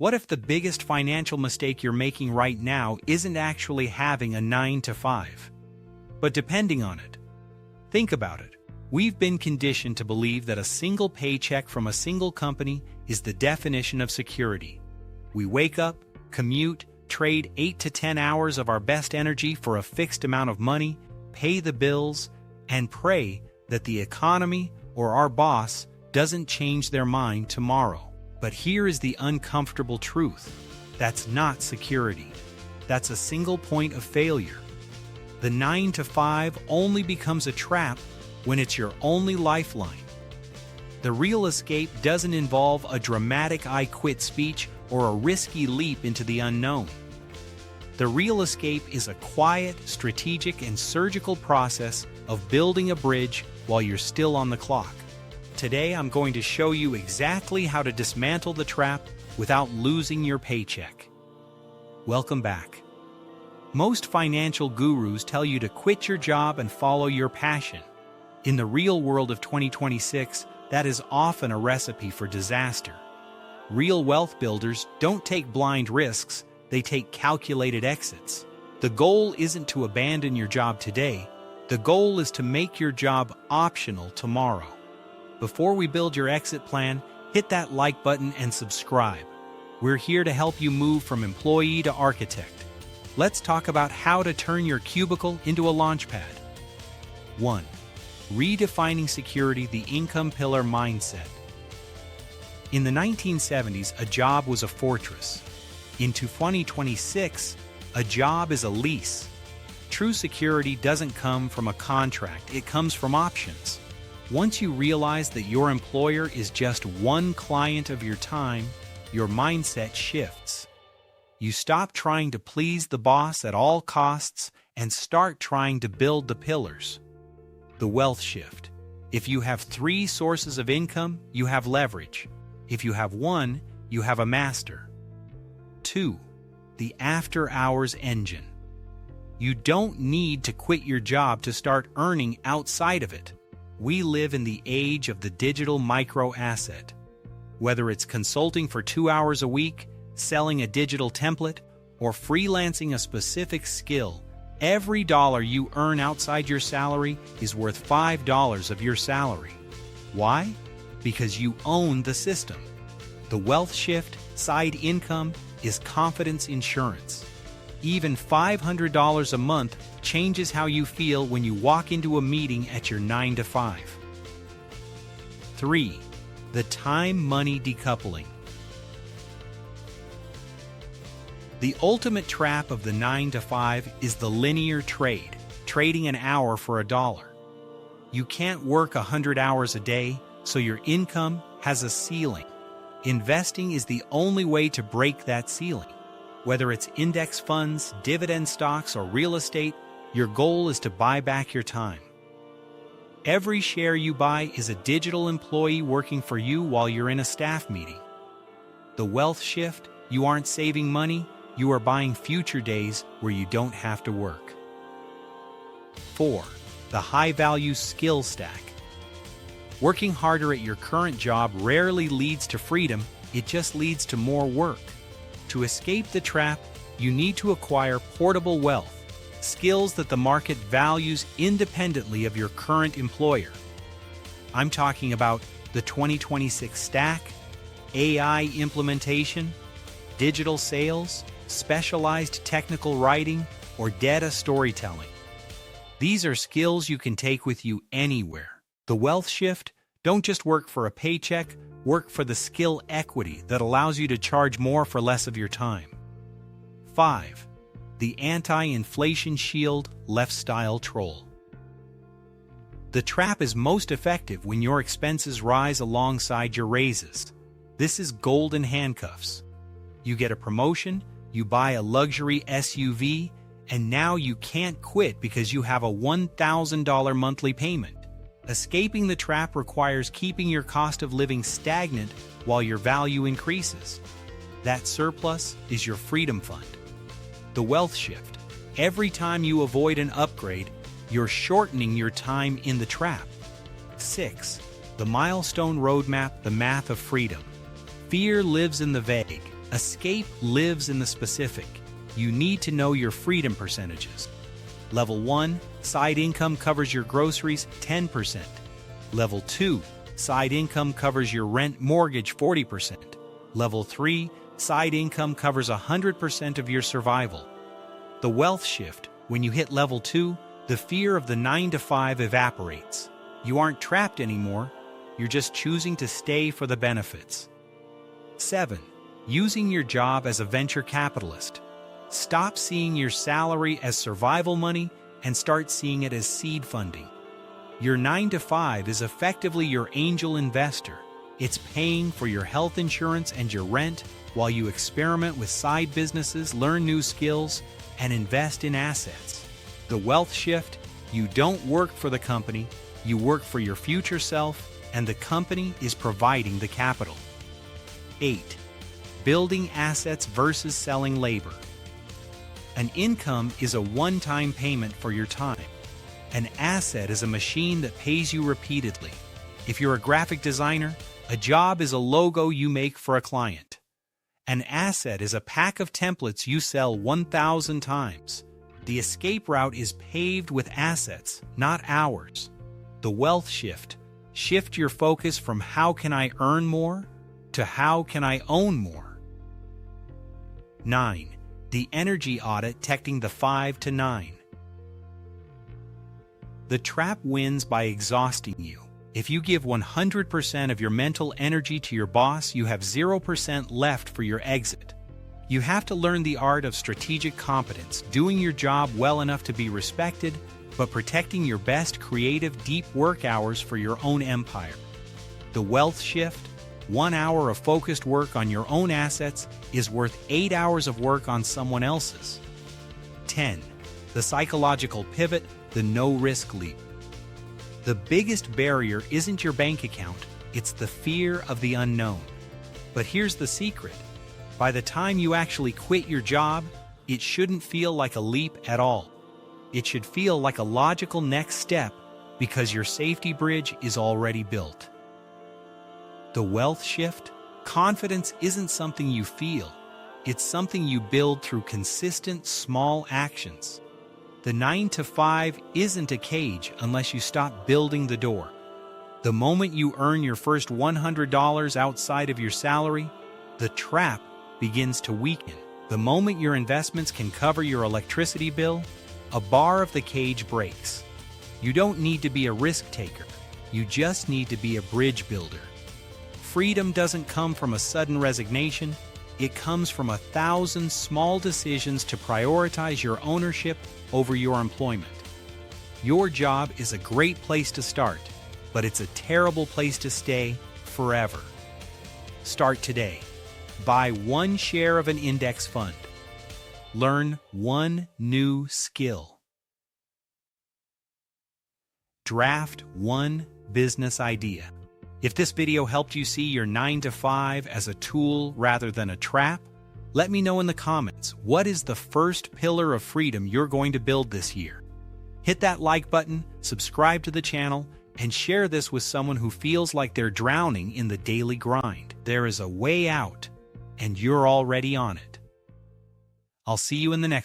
What if the biggest financial mistake you're making right now isn't actually having a 9 to 5, but depending on it? Think about it. We've been conditioned to believe that a single paycheck from a single company is the definition of security. We wake up, commute, trade 8 to 10 hours of our best energy for a fixed amount of money, pay the bills, and pray that the economy or our boss doesn't change their mind tomorrow. But here is the uncomfortable truth. That's not security. That's a single point of failure. The 9 to 5 only becomes a trap when it's your only lifeline. The real escape doesn't involve a dramatic I quit speech or a risky leap into the unknown. The real escape is a quiet, strategic, and surgical process of building a bridge while you're still on the clock. Today, I'm going to show you exactly how to dismantle the trap without losing your paycheck. Welcome back. Most financial gurus tell you to quit your job and follow your passion. In the real world of 2026, that is often a recipe for disaster. Real wealth builders don't take blind risks, they take calculated exits. The goal isn't to abandon your job today, the goal is to make your job optional tomorrow. Before we build your exit plan, hit that like button and subscribe. We're here to help you move from employee to architect. Let's talk about how to turn your cubicle into a launchpad. 1. Redefining security, the income pillar mindset. In the 1970s, a job was a fortress. In 2026, a job is a lease. True security doesn't come from a contract, it comes from options. Once you realize that your employer is just one client of your time, your mindset shifts. You stop trying to please the boss at all costs and start trying to build the pillars. The wealth shift. If you have 3 sources of income, you have leverage. If you have 1, you have a master. 2. The after-hours engine. You don't need to quit your job to start earning outside of it. We live in the age of the digital micro-asset. Whether it's consulting for 2 hours a week, selling a digital template, or freelancing a specific skill, every dollar you earn outside your salary is worth $5 of your salary. Why? Because you own the system. The wealth shift, side income, is confidence insurance. Even $500 a month changes how you feel when you walk into a meeting at your 9 to 5. 3. The time-money decoupling. The ultimate trap of the 9 to 5 is the linear trade, trading an hour for $1. You can't work 100 hours a day, so your income has a ceiling. Investing is the only way to break that ceiling. Whether it's index funds, dividend stocks, or real estate, your goal is to buy back your time. Every share you buy is a digital employee working for you while you're in a staff meeting. The wealth shift, you aren't saving money, you are buying future days where you don't have to work. 4. The high-value skill stack. Working harder at your current job rarely leads to freedom, it just leads to more work. To escape the trap, you need to acquire portable wealth, skills that the market values independently of your current employer. I'm talking about the 2026 stack, AI implementation, digital sales, specialized technical writing, or data storytelling. These are skills you can take with you anywhere. The wealth shift, don't just work for a paycheck, work for the skill equity that allows you to charge more for less of your time. 5. The anti-inflation shield, lifestyle troll. The trap is most effective when your expenses rise alongside your raises. This is golden handcuffs. You get a promotion, you buy a luxury SUV, and now you can't quit because you have a $1,000 monthly payment. Escaping the trap requires keeping your cost of living stagnant while your value increases. That surplus is your freedom fund. The wealth shift. Every time you avoid an upgrade, you're shortening your time in the trap. 6. The milestone roadmap, the math of freedom. Fear lives in the vague. Escape lives in the specific. You need to know your freedom percentages. Level 1, side income covers your groceries 10%. Level 2, side income covers your rent mortgage 40%. Level 3, side income covers 100% of your survival. The wealth shift: when you hit level 2, the fear of the 9 to 5 evaporates. You aren't trapped anymore, you're just choosing to stay for the benefits. 7. Using your job as a venture capitalist. Stop seeing your salary as survival money and start seeing it as seed funding. Your 9 to 5 is effectively your angel investor. It's paying for your health insurance and your rent while you experiment with side businesses, learn new skills, and invest in assets. The wealth shift: you don't work for the company, you work for your future self, and the company is providing the capital. 8. Building assets versus selling labor. An income is a one-time payment for your time. An asset is a machine that pays you repeatedly. If you're a graphic designer, a job is a logo you make for a client. An asset is a pack of templates you sell 1,000 times. The escape route is paved with assets, not hours. The wealth shift: shift your focus from how can I earn more to how can I own more. 9. The energy audit: detecting the 5 to 9. The trap wins by exhausting you. If you give 100% of your mental energy to your boss, you have 0% left for your exit. You have to learn the art of strategic competence, doing your job well enough to be respected, but protecting your best creative, deep work hours for your own empire. The wealth shift: 1 hour of focused work on your own assets is worth 8 hours of work on someone else's. 10. The psychological pivot: the no-risk leap. The biggest barrier isn't your bank account, it's the fear of the unknown. But here's the secret: by the time you actually quit your job, it shouldn't feel like a leap at all. It should feel like a logical next step because your safety bridge is already built. The wealth shift: confidence isn't something you feel, it's something you build through consistent, small actions. The 9 to 5 isn't a cage unless you stop building the door. The moment you earn your first $100 outside of your salary, the trap begins to weaken. The moment your investments can cover your electricity bill, a bar of the cage breaks. You don't need to be a risk taker, you just need to be a bridge builder. Freedom doesn't come from a sudden resignation, it comes from 1,000 small decisions to prioritize your ownership over your employment. Your job is a great place to start, but it's a terrible place to stay forever. Start today. Buy 1 share of an index fund. Learn 1 new skill. Draft 1 business idea. If this video helped you see your 9 to 5 as a tool rather than a trap, let me know in the comments, what is the first pillar of freedom you're going to build this year? Hit that like button, subscribe to the channel, and share this with someone who feels like they're drowning in the daily grind. There is a way out, and you're already on it. I'll see you in the next